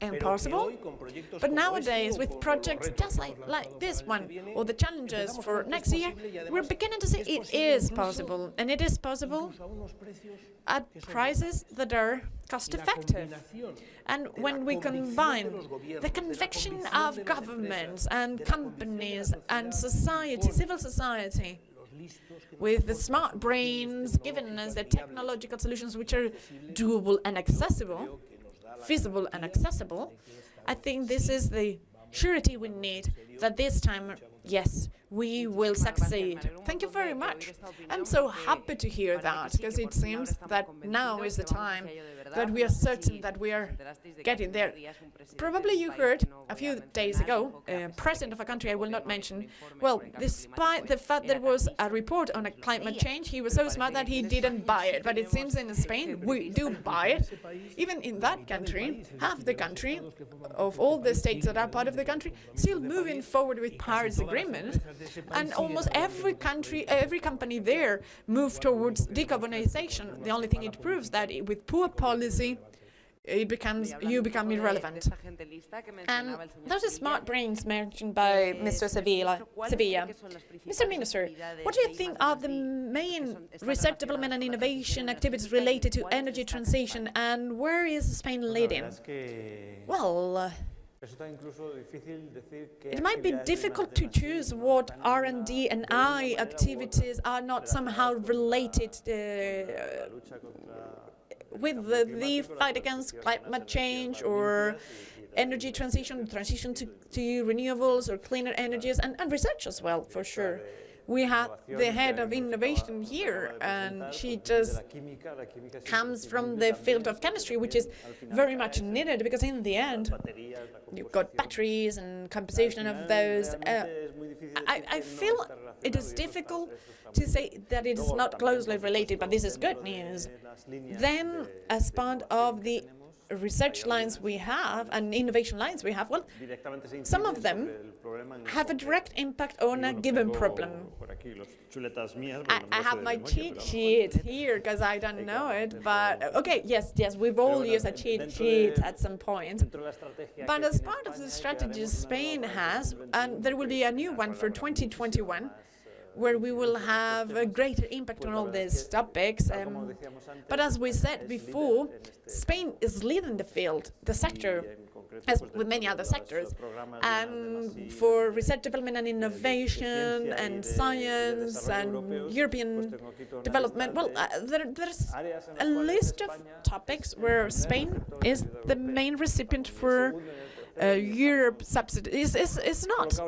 Speaker 1: impossible. But nowadays, with projects just like this one, or the challenges for next year, we're beginning to see it is possible. And it is possible at prices that are cost-effective. And when we combine the conviction of governments and companies and society, civil society, with the smart brains giving us the technological solutions which are doable and accessible, feasible and accessible, I think this is the surety we need that this time, yes, we will succeed. Thank you very much. I'm so happy to hear that, because it seems that now is the time that we are certain that we are getting there. Probably you heard a few days ago, president of a country I will not mention, well, despite the fact there was a report on a climate change, he was so smart that he didn't buy it. But it seems in Spain we do buy it. Even in that country, half the country, of all the states that are part of the country, still moving forward with Paris Agreement. And almost every country, every company there moved towards decarbonization. The only thing it proves that with poor policy,
Speaker 2: you become irrelevant. And those are smart brains mentioned by Mr. Sevilla. Mr. Minister, what do you think are the main research, development and innovation activities related to energy transition, and where is Spain leading? Well, it might be difficult to choose what R&D and I activities are not somehow related with the fight against climate change or energy transition to renewables or cleaner energies, and research as well, for sure. We have the head of innovation here, and she just comes from the field of chemistry, which is very much needed, because in the end, you've got batteries and composition of those. I feel it is difficult to say that it is not closely related, but this is good news. Then, as part of the research lines we have and innovation lines we have, well, some of them have a direct impact on a given problem. I have my cheat sheet here because I don't know it, but okay, yes, we've all used a cheat sheet at some point. But as part of the strategies Spain has, and there will be a new one for 2021, where we will have a greater impact on all these topics. But as we said before, Spain is leading the field, the sector, as with many other sectors. And for research, development and innovation and science and European development, well, there's a list of topics where Spain is the main recipient for Europe subsidies. Is not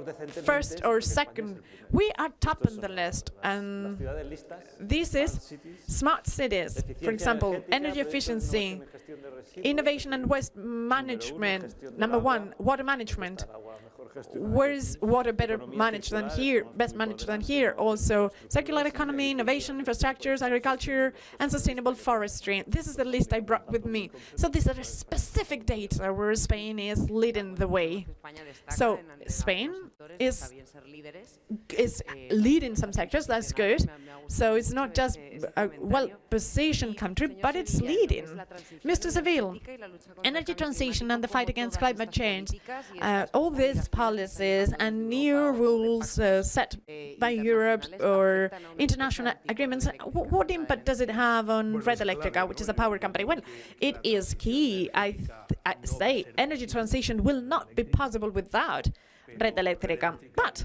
Speaker 2: first or second. We are top on the list, and this is smart cities, for example, energy efficiency, innovation and waste management. Number one, water management. Where is water better managed than here, best managed than here? Also, circular economy, innovation, infrastructures, agriculture, and sustainable forestry. This is the list I brought with me. So these are the specific data where Spain is leading the way. So Spain is leading some sectors, that's good. So it's not just a well-positioned country, but it's leading. Mr. Seville, energy transition and the fight against climate change, all these policies and new rules set by Europe or international agreements, what impact does it have on Red Eléctrica, which is a power company? Well, it is key. I say energy transition will not be possible without Red Eléctrica. But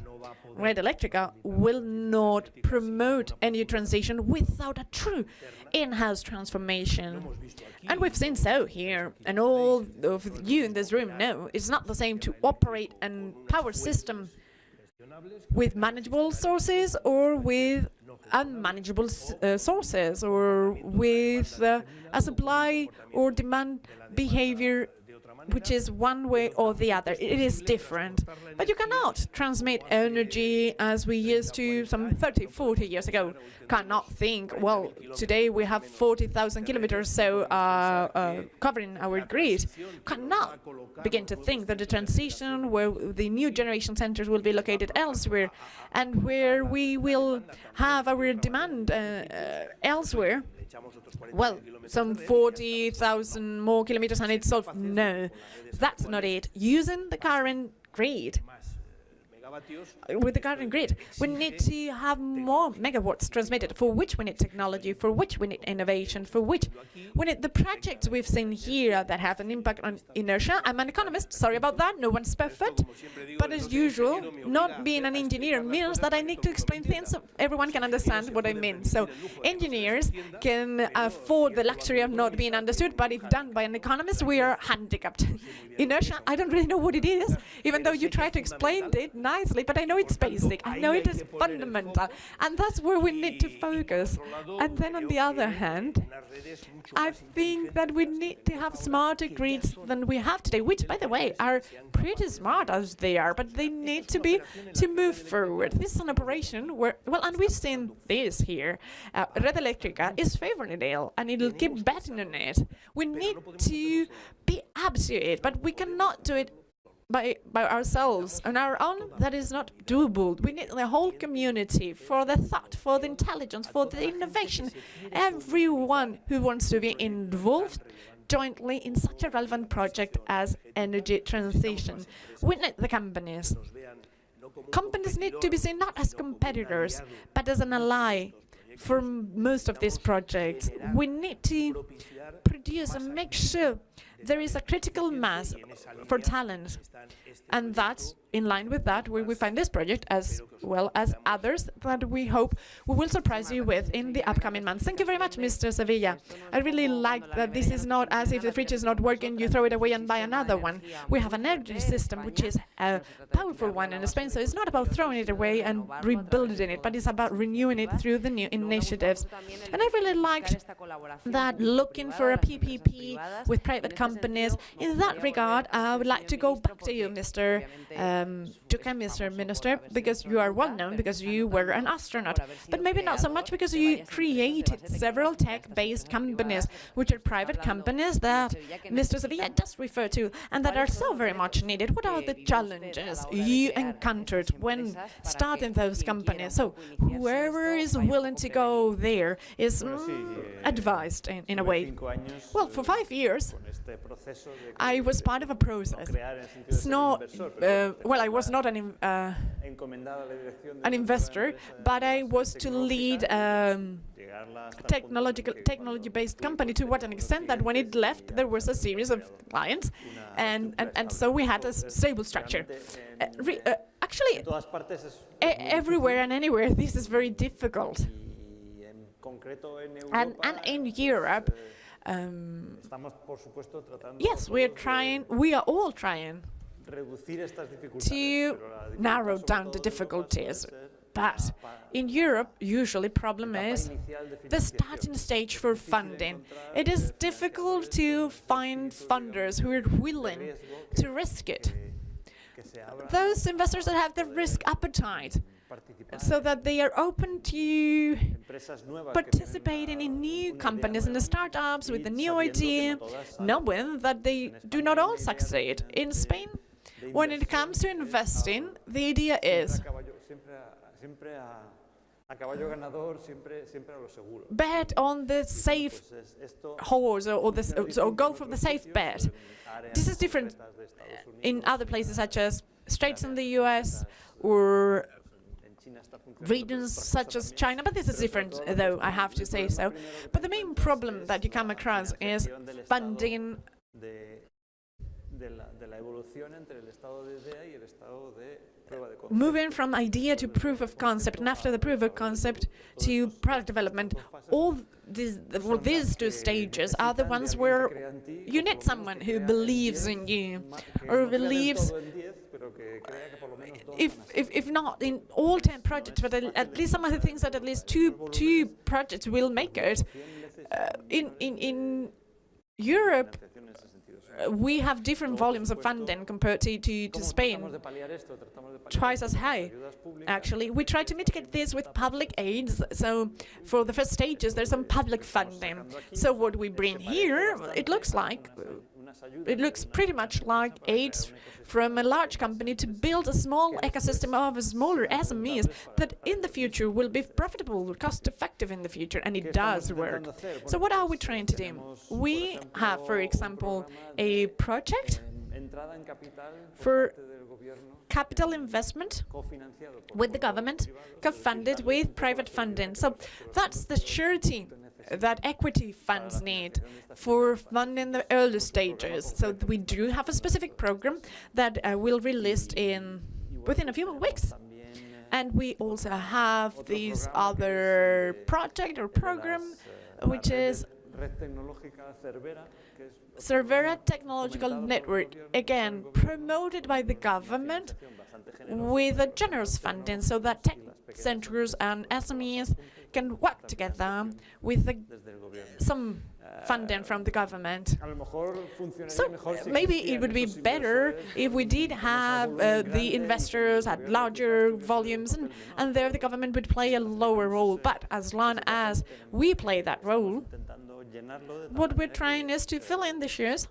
Speaker 2: Red Eléctrica will not promote energy transition without a true in-house transformation. And we've seen so here, and all of you in this room know it's not the same to operate a power system with manageable sources or with unmanageable sources, or with a supply or demand behavior which is one way or the other. It is different. But you cannot transmit energy as we used to some 30, 40 years ago. Cannot think, well, today we have 40,000 kilometers so covering our grid. Cannot begin to think that the transition where the new generation centers will be located elsewhere and where we will have our demand elsewhere. Well, some 40,000 more kilometers and it's solved. No, that's not it. Using the current grid, with the current grid, we need to have more megawatts transmitted, for which we need technology, for which we need innovation, for which we need the projects we've seen here that have an impact on inertia. I'm an economist, sorry about that, no one's perfect, but as usual, not being an engineer means that I need to explain things so everyone can understand what I mean. So engineers can afford the luxury of not being understood, but if done by an economist, we are handicapped. Inertia, I don't really know what it is, even though you try to explain it nicely, but I know it's basic, I know it is fundamental, and that's where we need to focus. And then on the other hand, I think that we need to have smarter grids than we have today, which, by the way, are pretty smart as they are, but they need to move forward. This is an operation where, well, and we've seen this here, Red Eléctrica is favoring it, and it'll keep betting on it. We need to be up to it, but we cannot do it by ourselves on our own. That is not doable. We need the whole community for the thought, for the intelligence, for the innovation. Everyone who wants to be involved jointly in such a relevant project as energy transition. We need the companies. Companies need to be seen not as competitors, but as an ally for most of these projects. We need to produce and make sure there is a critical mass for talent. And that's in line with that where we find this project, as well as others that we hope we will surprise you with in the upcoming months. Thank you very much, Mr. Sevilla. I really like that this is not as if the fridge is not working, you throw it away and buy another one. We have an energy system which is a powerful one in Spain, so it's not about throwing it away and rebuilding it, but it's about renewing it through the new initiatives. And I really liked that, looking for a PPP with private companies. In that regard, I would like to go back to you, Mr. Mr. Minister, because you are well known because you were an astronaut, but maybe not so much because you created several tech-based companies, which are private companies that Mr. Sevilla does refer to, and that are so very much needed. What are the challenges you encountered when starting those companies? So whoever is willing to go there is advised in a way. Well, for 5 years, I was part of a process. It's not, well, I was not an investor, but I was to lead technology-based company to what an extent that when it left, there was a series of clients, and so we had a stable structure. Actually, everywhere and anywhere, this is very difficult. And in Europe, yes, we are all trying to narrow down the difficulties. But in Europe, usually problem is the starting stage for funding. It is difficult to find funders who are willing to risk it. Those investors that have the risk appetite, so that they are open to participating in new companies and the startups with a new idea, knowing that they do not all succeed. In Spain, when it comes to investing, the idea is bet on the safe horse or go for the safe bet. This is different in other places such as states in the US or regions such as China, but this is different, though, I have to say so. But the main problem that you come across is funding moving from idea to proof of concept, and after the proof of concept to product development. All these two stages are the ones where you need someone who believes in you, or believes, if not in all 10 projects, but at least some of the things that at least two projects will make it. In Europe, we have different volumes of funding compared to Spain, twice as high. Actually, we try to mitigate this with public aids. So for the first stages, there's some public funding. So what we bring here, it looks pretty much like aids from a large company to build a small ecosystem of smaller SMEs that in the future will be profitable, cost-effective in the future, and it does work. So what are we trying to do? We have, for example, a project for capital investment with the government, co-funded with private funding. So that's the surety that equity funds need for funding the early stages. So we do have a specific program that will release within a few weeks. And we also have this other project or program, which is Cervera Technological Network, again, promoted by the government with a generous funding so that tech centers and SMEs can work together with some funding from the government. So maybe it would be better if we did have the investors at larger volumes, and there the government would play a lower role. But as long as we play that role, what we're trying is to fill in the shoes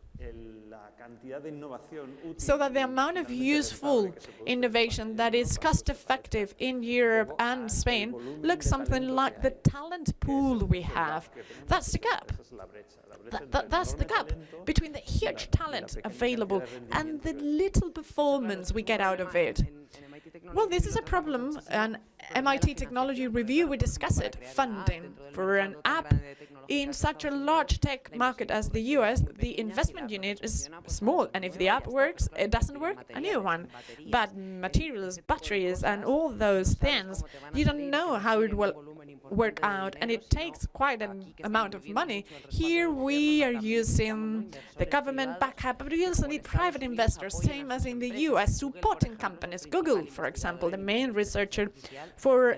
Speaker 1: so that the amount of useful innovation that is cost-effective in Europe and Spain looks something like the talent pool we have. That's the gap. That's the gap between the huge talent available and the little performance we get out of it. Well, this is a problem. An MIT Technology Review, we discuss it. Funding for an app in such a large tech market as the US, the investment unit is small. And if the app works, it doesn't work, a new one. But materials, batteries, and all those things, you don't know how it will work out, and it takes quite an amount of money. Here we are using the government backup, but we also need private investors, same as in the US, supporting companies. Google, for example, the main researcher for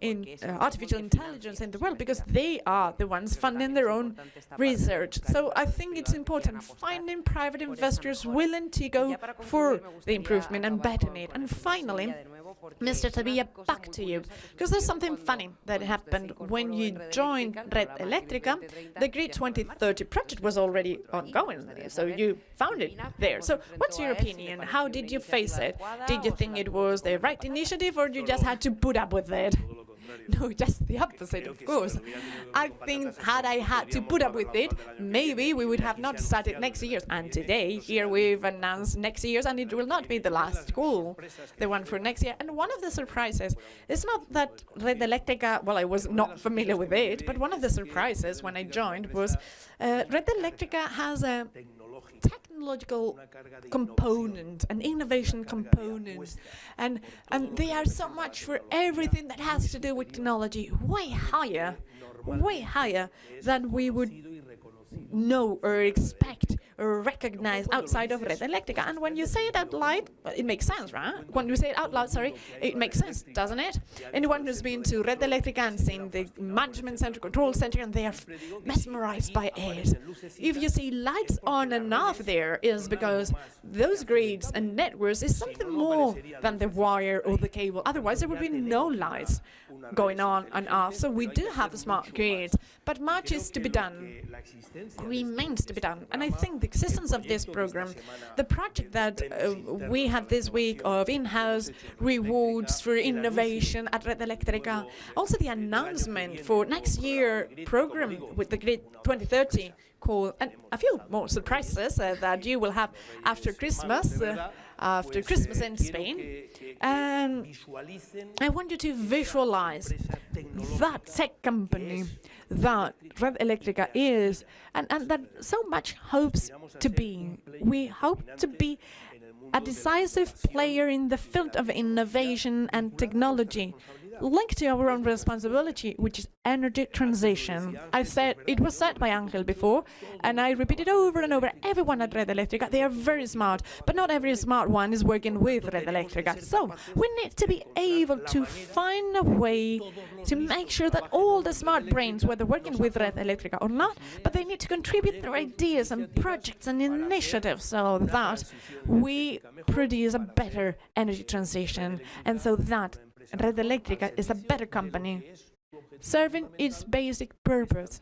Speaker 1: artificial intelligence in the world, because they are the ones funding their own research. So I think it's important finding private investors willing to go for the improvement and betting it. And finally, Mr. Sevilla, back to you, because there's something funny that happened when you joined Red Eléctrica. The Grid2030 project was already ongoing, so you found it there. So what's your opinion? How did you face it? Did you think it was the right initiative, or you just had to put up with it? No, just the opposite, of course. I think had I had to put up with it, maybe we would have not started next year. And today, here we've announced next year's, and it will not be the last school, the one for next year. And one of the surprises is not that Red Eléctrica, well, I was not familiar with it, but one of the surprises when I joined was Red Eléctrica has a technological component, an innovation component, and they are so much for everything that has to do with technology, way higher than we would know or expect or recognize outside of Red Eléctrica. And when you say it out loud, it makes sense, right? When you say it out loud, it makes sense, doesn't it? Anyone who's been to Red Eléctrica and seen the management center, control center, and they are mesmerized by it. If you see lights on and off there, is because those grids and networks is something more than the wire or the cable. Otherwise, there would be no lights going on and off. So we do have a smart grid, but much is to be done, remains to be done. And I think the existence of this program, the project that we had this week of in-house rewards for innovation at Red Eléctrica, also the announcement for next year program with the Grid 2030 call, and a few more surprises that you will have after Christmas in Spain. And I want you to visualize that tech company that Red Eléctrica is, and that so much hopes to be. We hope to be a decisive player in the field of innovation and technology, linked to our own responsibility, which is energy transition. It was said by Angel before, and I repeat it over and over. Everyone at Red Eléctrica, they are very smart, but not every smart one is working with Red Eléctrica. So we need to be able to find a way to make sure that all the smart brains, whether working with Red Eléctrica or not, but they need to contribute their ideas and projects and initiatives so that we produce a better energy transition, and so that Red Eléctrica is a better company, serving its basic purpose,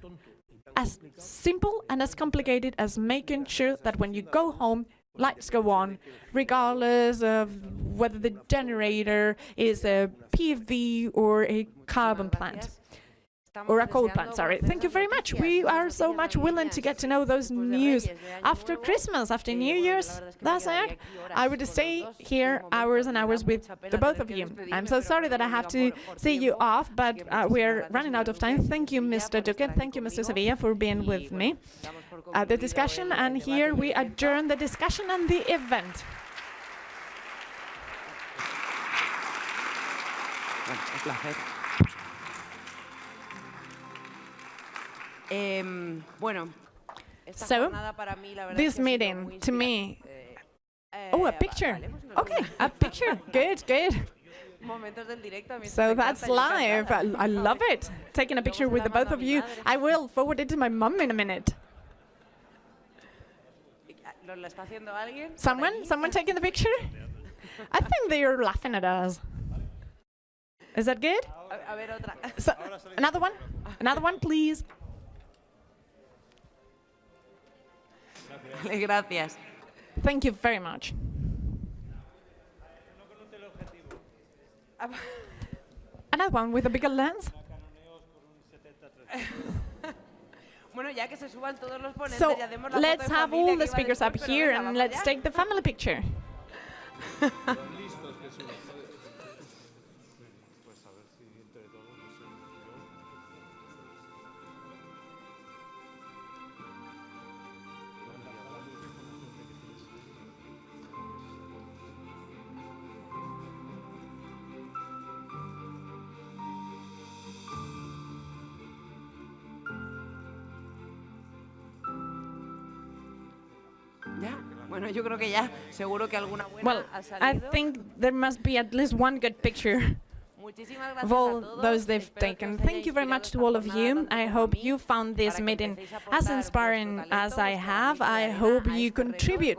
Speaker 1: as simple and as complicated as making sure that when you go home, lights go on, regardless of whether the generator is a PV or a carbon plant. Or a coal plant, sorry. Thank you very much. We are so much willing to get to know those news after Christmas, after New Year's. That's it. I would stay here hours and hours with the both of you. I'm so sorry that I have to see you off, but we're running out of time. Thank you, Mr. Duque. Thank you, Mr. Sevilla, for being with me at the discussion. And here we adjourn the discussion and the event. So, this meeting, to me... Oh, a picture. Okay, a picture. Good, good. So that's live. I love it. Taking a picture with the both of you. I will forward it to my mum in a minute. Someone taking the picture? I think they are laughing at us. Is that good? So, another one? Another one,
Speaker 12: Gracias.
Speaker 2: Thank you very much. Another one with a bigger lens. So let's have all the speakers up here and let's take the family picture. Well, I think there must be at least one good picture of all those they've taken. Thank you very much to all of you. I hope you found this meeting as inspiring as I have. I hope you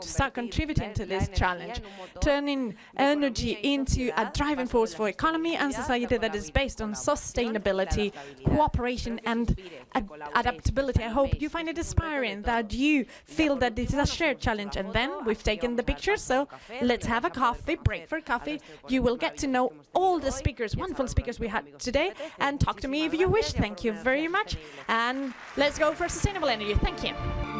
Speaker 2: start contributing to this challenge, turning energy into a driving force for economy and society that is based on sustainability, cooperation and adaptability. I hope you find it inspiring, that you feel that this is a shared challenge. And then we've taken the pictures, so let's have a coffee, break for coffee. You will get to know all the speakers, wonderful speakers we had today, and talk to me if you wish. Thank you very much, and let's go for sustainable energy. Thank you.